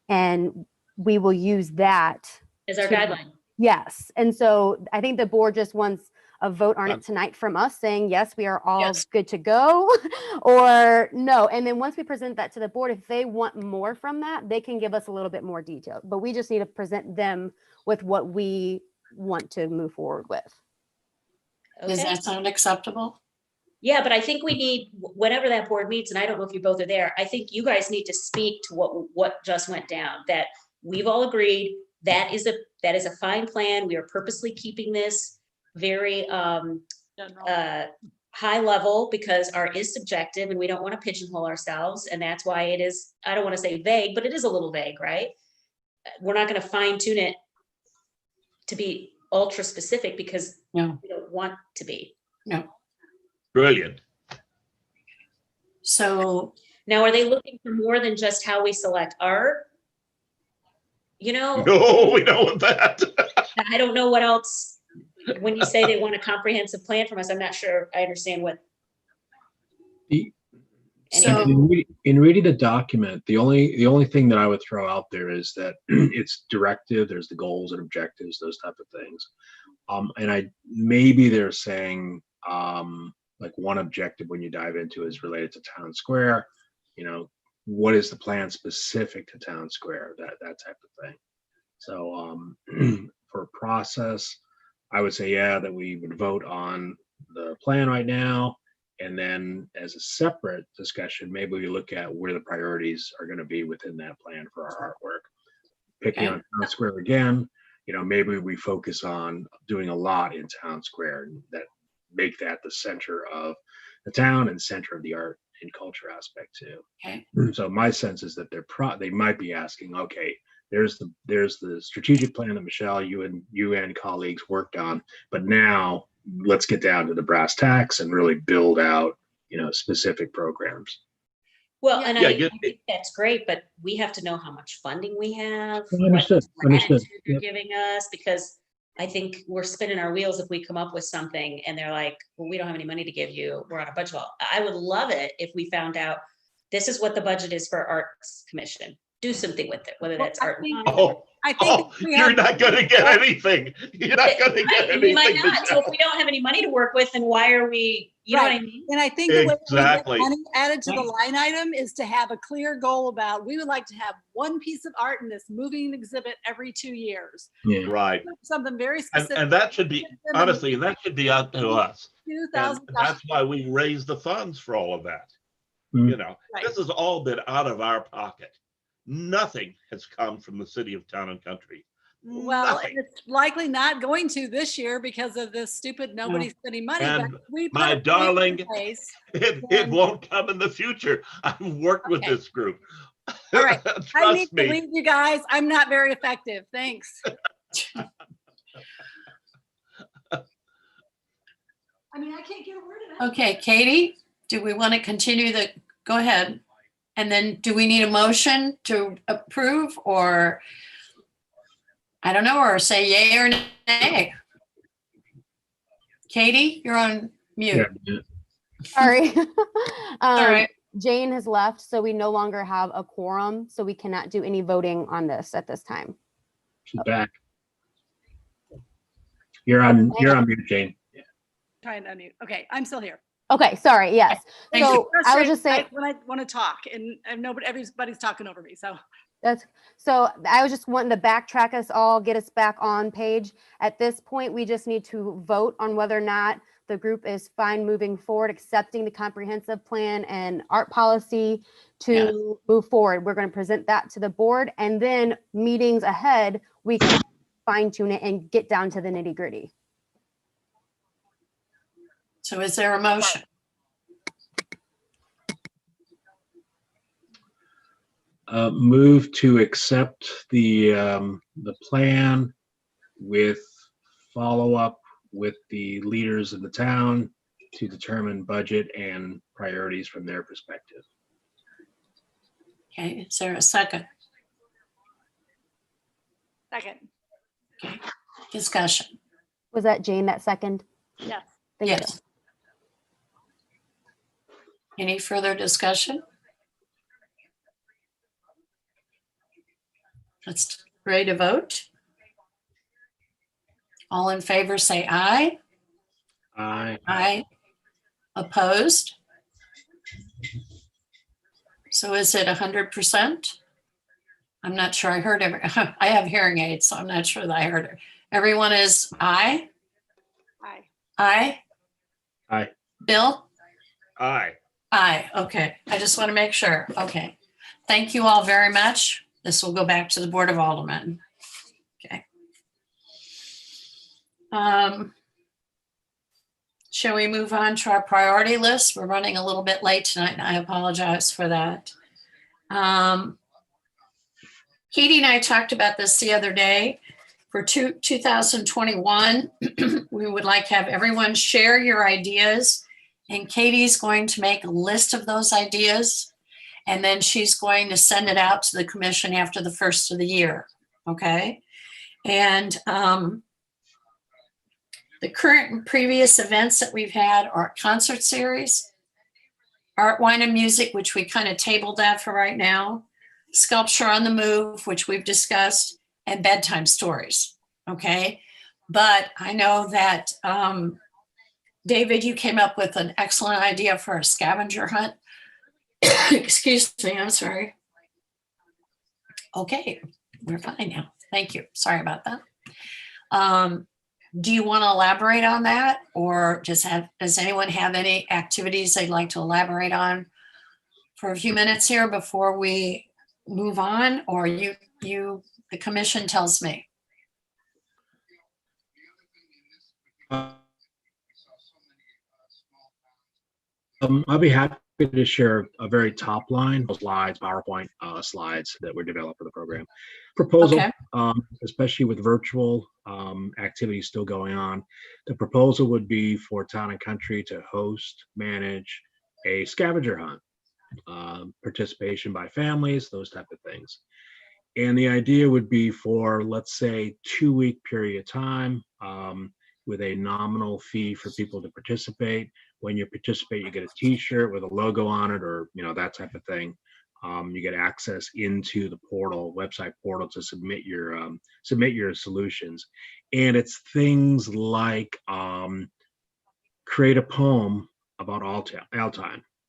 and we will use that. Is our to- guideline. Yes. And so I think the board just wants a vote on it tonight from us saying, yes, we are all Yes. good to go, or no. And then once we present that to the board, if they want more from that, they can give us a little bit more detail. But we just need to present them with what we want to move forward with. Does Okay. that sound acceptable? Yeah, but I think we need, whenever that board meets, and I don't know if you both are there, I think you guys need to speak to what just went down, that we've all agreed that is a fine plan. We are purposely keeping this very high level because art is subjective and we don't want to pigeonhole ourselves. And that's why it is, I don't want to say vague, but it is a little vague, right? We're not going to fine tune it to be ultra specific because No. we don't want to be. No. Brilliant. So Now, are they looking for more than just how we select art? No, we don't want that. I don't know what else, when you say they want a comprehensive plan from us, I'm not sure I understand what. So- In reading the document, the only thing that I would throw out there is that it's directive. There's the goals and objectives, those type of things. And maybe they're saying like one objective when you dive into is related to town square. What is the plan specific to town square? That type of thing. So for process, I would say that we would vote on the plan right now. And then as a separate discussion, maybe we look at where the priorities are going to be within that plan for our artwork. Picking on town square again, maybe we focus on doing a lot in town square and that make that the center of the town and center of the art and culture aspect too. Okay. So my sense is that they might be asking, okay, there's the strategic plan that Michelle, you and colleagues worked on, but now let's get down to the brass tacks and really build out, specific programs. Well, and Yeah, I think that's great, but we have to know how much funding we have. Understood, what understood, latitude You're yep. giving us, because I think we're spinning our wheels if we come up with something and they're like, well, we don't have any money to give you. We're on a budget. Well, I would love it if we found out this is what the budget is for Arts Commission. Do something with it, whether that's I art. think- Oh, I think if we you're have- not going to get anything. You're not going to get Right, we might anything. not. So if we don't have any money to work with, then why are we, you know what I mean? And I think the way we Exactly. get money added to the Right. line item is to have a clear goal about, we would like to have one piece of art in this moving exhibit every 2 years. Yeah. Right. Something very specific. And that should be, honestly, and that should be up to us. And $2,000. that's why we raise the funds for all of that. Mm. Right. This has all been out of our pocket. Nothing has come from the city of Town and Country. Well, Nothing. it's likely not going to this year because of this stupid nobody spending money. But And we put my a plan in darling, place. it And- won't come in the future. I've worked with Okay. this group. All right. I need Trust to me. leave you guys. I'm not very effective. Thanks. I mean, I can't get a word in. Okay, Katie, do we want to continue the, go ahead. And then do we need a motion to approve or, I don't know, or say yay or nay? Katie, you're on mute. Sorry. All right. Jane has left, so we no longer have a quorum, so we cannot do any voting on this at this time. She's back. You're on mute, Jane. Trying to unmute. Okay, I'm still here. Okay, sorry, yes. Thank So I was just saying, When I want to talk and nobody, everybody's talking over me. So so I was just wanting to backtrack us all, get us back on page. At this point, we just need to vote on whether or not the group is fine moving forward, accepting the comprehensive plan and art policy to move forward. We're going to present that to the board, and then meetings ahead, we can fine tune it and get down to the nitty gritty. So is there a motion? Move to accept the plan with follow-up with the leaders of the town to determine budget and priorities from their perspective. Okay, is there a second? second. Okay, discussion. Was that Jane that second? Yes. Thank you. Yes. Any further discussion? Let's ready to vote. All in favor, say aye. Aye. Aye. Opposed? So is it 100%? I'm not sure I heard every, I have hearing aids, so I'm not sure that I heard it. Everyone is aye? Aye. Aye? Aye. Bill? Aye. Aye, okay. I just want to make sure. Okay. Thank you all very much. This will go back to the Board of Aldermen. Okay. Shall we move on to our priority list? We're running a little bit late tonight, and I apologize for that. Katie and I talked about this the other day. For 2021, we would like to have everyone share your ideas, and Katie's going to make a list of those ideas, and then she's going to send it out to the commission after the first of the year, okay? And the current and previous events that we've had are concert series, art, wine, and music, which we kind of tabled that for right now, sculpture on the move, which we've discussed, and bedtime stories, okay? But I know that, David, you came up with an excellent idea for a scavenger hunt. Excuse me, I'm sorry. Okay, we're fine now. Thank you. Sorry about that. Do you want to elaborate on that, or does anyone have any activities they'd like to elaborate on for a few minutes here before we move on, or the commission tells me? I'll be happy to share a very top line slides, PowerPoint slides that were developed for the program. Proposal, Okay. especially with virtual activities still going on, the proposal would be for Town and Country to host, manage a scavenger hunt, participation by families, those type of things. And the idea would be for, let's say, 2-week period of time with a nominal fee for people to participate. When you participate, you get a T-shirt with a logo on it, or that type of thing. You get access into the website portal to submit your solutions. And it's things like create a poem about Altai,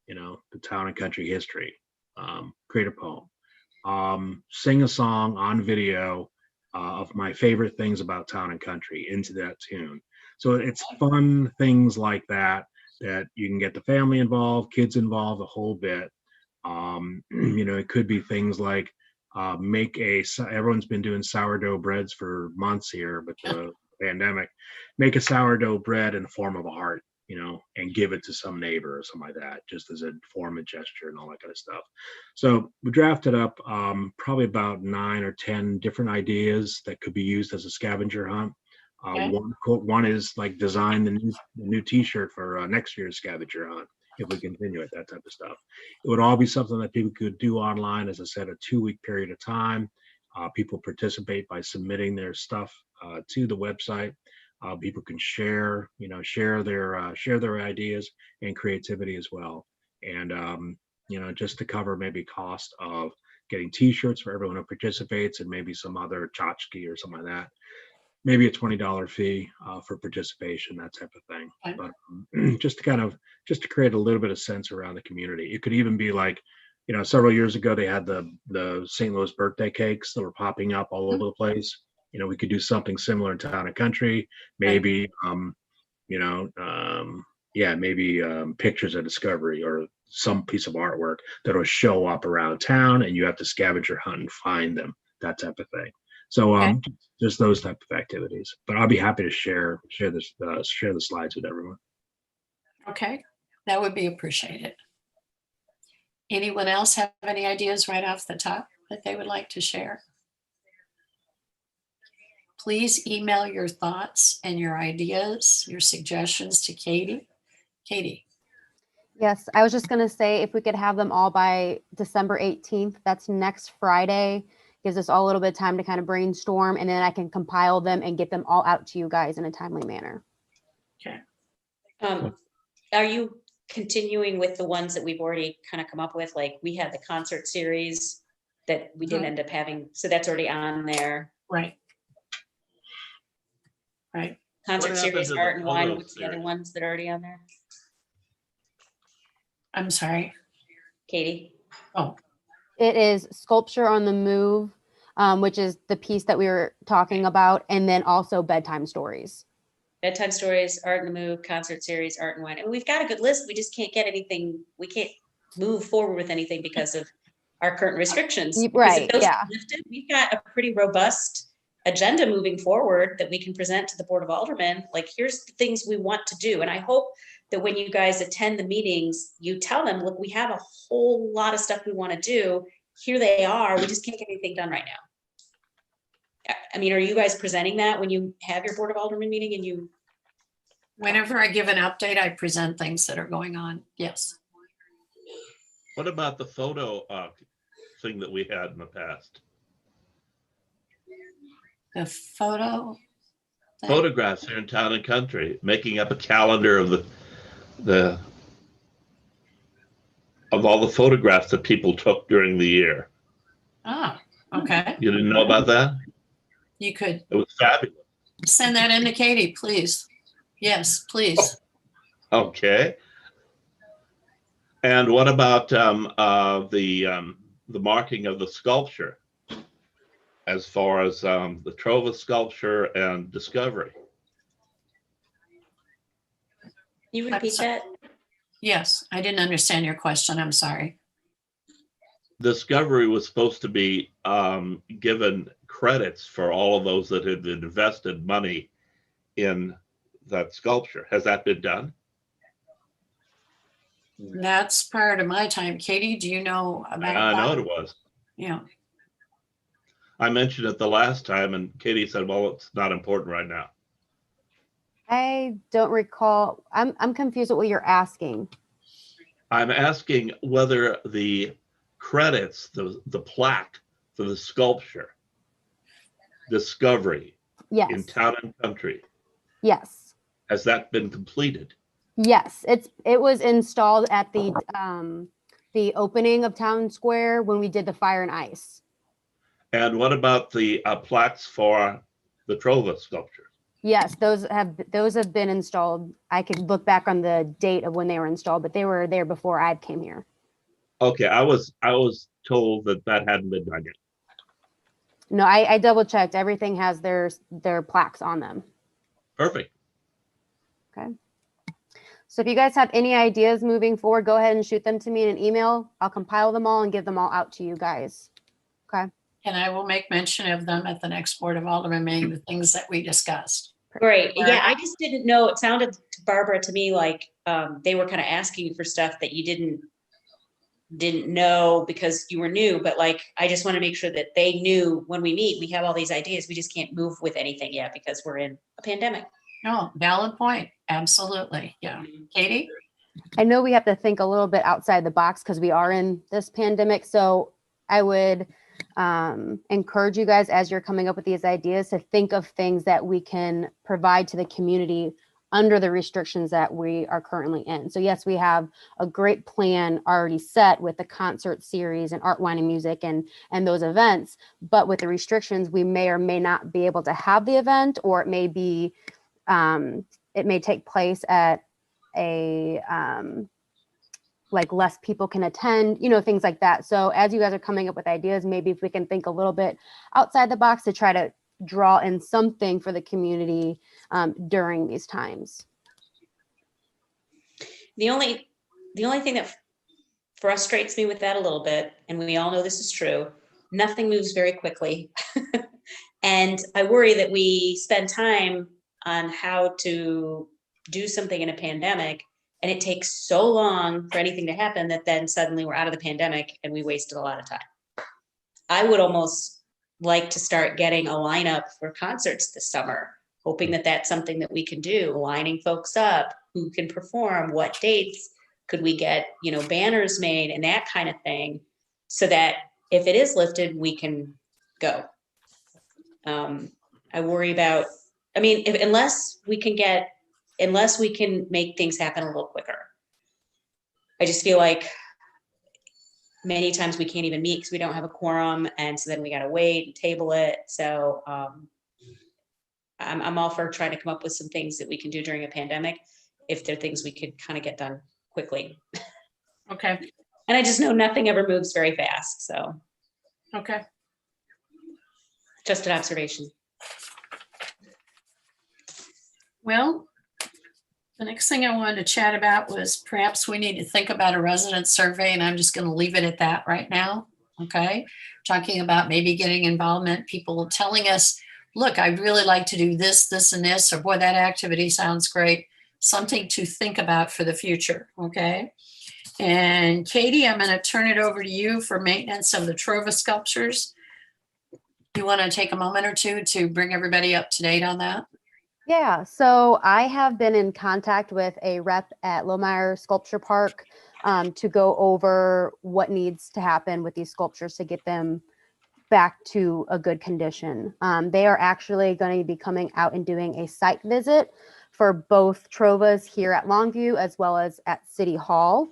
the Town and Country history. Create a poem. Sing a song on video of my favorite things about Town and Country into that tune. So it's fun things like that you can get the family involved, kids involved, a whole bit. It could be things like Everyone's been doing sourdough breads for months here, but the pandemic, make a sourdough bread in the form of a heart, and give it to some neighbor or something like that, just as a form of gesture and all that kind of stuff. So we drafted up probably about 9 or 10 different ideas that could be used as a scavenger hunt. Okay. One is like design the new T-shirt for next year's scavenger hunt if we continue it, that type of stuff. It would all be something that people could do online, as I said, a 2-week period of time. People participate by submitting their stuff to the website. People can share their ideas and creativity as well. And just to cover maybe cost of getting T-shirts for everyone who participates, and maybe some other tchotchke or something like that. Maybe a $20 fee for participation, that type of thing. Okay. But just to create a little bit of sense around the community. It could even be like, several years ago they had the St. Louis birthday cakes that were popping up all over the place. We could do something similar in Town and Country. Maybe pictures of Discovery or some piece of artwork that'll show up around town, and you have to scavenger hunt and find them, that type of thing. So Okay. just those type of activities. But I'll be happy to share the slides with everyone. Okay, that would be appreciated. Anyone else have any ideas right off the top that they would like to share? Please email your thoughts and your ideas, your suggestions to Katie. Katie, Yes, I was just going to say if we could have them all by December 18th, that's next Friday, gives us all a little bit of time to kind of brainstorm, and then I can compile them and get them all out to you guys in a timely manner. okay. Are you continuing with the ones that we've already kind of come up with? Like we had the concert series that we didn't end up having, so that's already on there. Right. Right. Concert What series, happened to the art and wine. photo What's the other series? ones that are already on there? I'm sorry. Katie? Oh, It is Sculpture on the Move, which is the piece that we were talking about, and then also Bedtime Stories. Bedtime stories, art and the move, concert series, art and wine. And we've got a good list. We just can't get anything. We can't move forward with anything because of our current restrictions. Because Right, if those yeah. are lifted, we've got a pretty robust agenda moving forward that we can present to the Board of Aldermen. Like, here's the things we want to do. And I hope that when you guys attend the meetings, you tell them, look, we have a whole lot of stuff we want to do. Here they are. We just can't get anything done right now. I mean, are you guys presenting that when you have your Board of Aldermen meeting and you? whenever I give an update, I present things that are going on. Yes. What about the photo thing that we had in the past? The photo. thing. Photographs here in Town and Country, making up a calendar of of all the photographs that people took during the year. Ah, okay. You didn't know about that? You could It was fabulous. send that in to Katie, please. Yes, please. Okay. And what about the marking of the sculpture, as far as the Trova sculpture and Discovery? You repeat that? Yes, I didn't understand your question. I'm sorry. Discovery was supposed to be given credits for all of those that had invested money in that sculpture. Has that been done? That's part of my time. Katie, do you know about I know that? it was. Yeah. I mentioned it the last time, and Katie said, well, it's not important right now. I don't recall. I'm confused at what you're asking. I'm asking whether the credits, the plaque for the sculpture, Discovery in Yes. Town and Country, Yes. has that been completed? Yes. It was installed at the opening of Town Square when we did the Fire and Ice. And what about the plaques for the Trova sculpture? Yes, those have been installed. I could look back on the date of when they were installed, but they were there before I came here. Okay, I was told that hadn't been done yet. No, I double checked. Everything has their plaques on them. Perfect. So if you guys have any ideas moving forward, go ahead and shoot them to me in an email. I'll compile them all and give them all out to you guys. Okay. And I will make mention of them at the next Board of Aldermen meeting, the things that we discussed. Great. Yeah, I just didn't know. It sounded to Barbara to me like they were kind of asking you for stuff that you didn't know because you were new, but like I just want to make sure that they knew when we meet, we have all these ideas. We just can't move with anything yet because we're in a pandemic. No, valid point. Absolutely. Yeah. Katie? I know we have to think a little bit outside the box because we are in this pandemic. So I would encourage you guys as you're coming up with these ideas to think of things that we can provide to the community under the restrictions that we are currently in. So yes, we have a great plan already set with the concert series and art, wine, and music and those events. But with the restrictions, we may or may not be able to have the event, or it may be it may take place at a like less people can attend, things like that. So as you guys are coming up with ideas, maybe if we can think a little bit outside the box to try to draw in something for the community during these times. The only thing that frustrates me with that a little bit, and we all know this is true, nothing moves very quickly. And I worry that we spend time on how to do something in a pandemic, and it takes so long for anything to happen that then suddenly we're out of the pandemic and we wasted a lot of time. I would almost like to start getting a lineup for concerts this summer, hoping that that's something that we can do, lining folks up, who can perform, what dates, could we get, banners made and that kind of thing, so that if it is lifted, we can go. I worry about, unless we can make things happen a little quicker. I just feel like many times we can't even meet because we don't have a quorum, and so then we got to wait and table it. So I'm all for trying to come up with some things that we can do during a pandemic, if they're things we could kind of get done quickly. Okay. And I just know nothing ever moves very fast, so Okay. just an observation. Well, the next thing I wanted to chat about was perhaps we need to think about a resident survey, and I'm just going to leave it at that right now. Okay. Talking about maybe getting involvement, people telling us, look, I'd really like to do this, this, and this, or boy, that activity sounds great. Something to think about for the future. Okay. And Katie, I'm going to turn it over to you for maintenance of the Trova sculptures. You want to take a moment or two to bring everybody up to date on that? Yeah, so I have been in contact with a rep at Lohmeyer Sculpture Park to go over what needs to happen with these sculptures to get them back to a good condition. They are actually going to be coming out and doing a site visit for both Trovas here at Longview as well as at City Hall.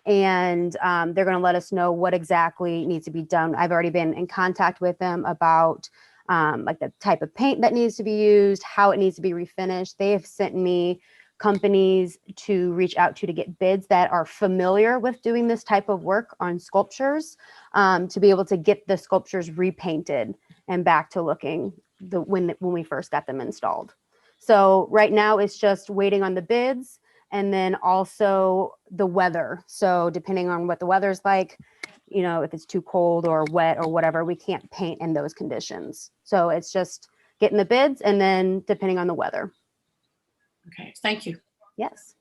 And they're going to let us know what exactly needs to be done. I've already been in contact with them about like the type of paint that needs to be used, how it needs to be refinished. They have sent me companies to reach out to get bids that are familiar with doing this type of work on sculptures, to be able to get the sculptures repainted and back to looking when we first got them installed. So right now it's just waiting on the bids, and then also the weather. So depending on what the weather's like, if it's too cold or wet or whatever, we can't paint in those conditions. So it's just getting the bids, and then depending on the weather. Okay, thank you. Yes.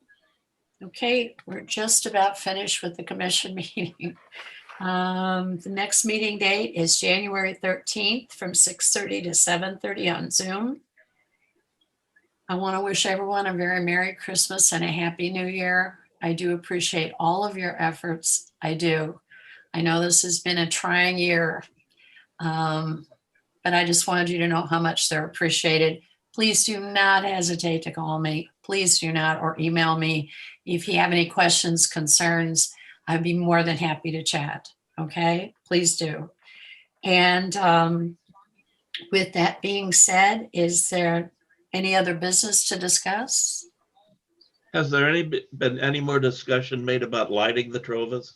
Okay, we're just about finished with the commission meeting. The next meeting date is January 13th from 6:30 to 7:30 on Zoom. I want to wish everyone a very Merry Christmas and a Happy New Year. I do appreciate all of your efforts. I do. I know this has been a trying year, but I just wanted you to know how much they're appreciated. Please do not hesitate to call me. Please do not, or email me. If you have any questions, concerns, I'd be more than happy to chat. Okay, please do. And with that being said, is there any other business to discuss? Has there been any more discussion made about lighting the Trovas?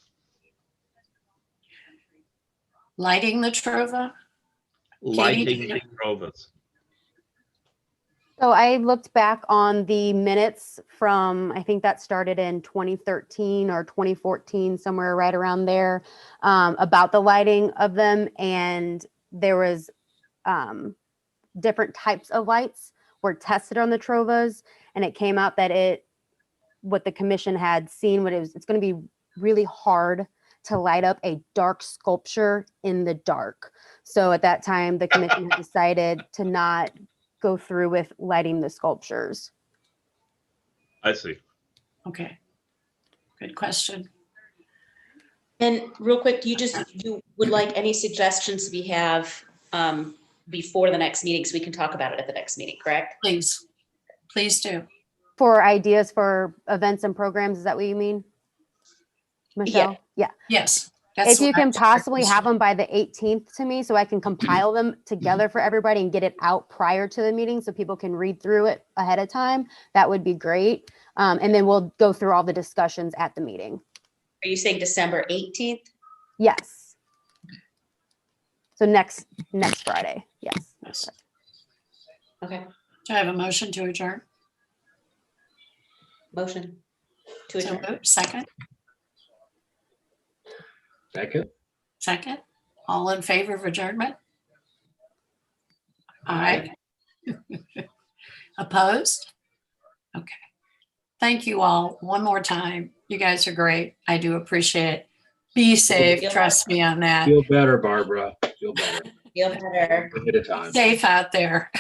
Lighting the Trova? Lighting the Trovas. So I looked back on the minutes from, I think that started in 2013 or 2014, somewhere right around there, about the lighting of them. And there was different types of lights were tested on the Trovas, and it came out that what the commission had seen, it's going to be really hard to light up a dark sculpture in the dark. So at that time, the commission had decided to not go through with lighting the sculptures. I see. Okay. Good question. And real quick, you would like any suggestions we have before the next meeting so we can talk about it at the next meeting, correct? Please, please do. For ideas for events and programs, is that what you mean, Michelle? Yeah. Yes. If you what can I'm possibly concerned. have them by the 18th to me, so I can compile them together for everybody and get it out prior to the meeting so people can read through it ahead of time, that would be great. And then we'll go through all the discussions at the meeting. Are you saying December 18th? Yes. So next Friday, yes. Yes. Okay, Do I have a motion to adjourn? motion to So adjourn. moved. Second, Second? second. All in favor of adjournment? Aye. Opposed? Okay. Thank you all one more time. You guys are great. I do appreciate it. Be safe. Trust me on that. Feel better, Barbara. Feel better. Feel better. Bit of time. Safe out there.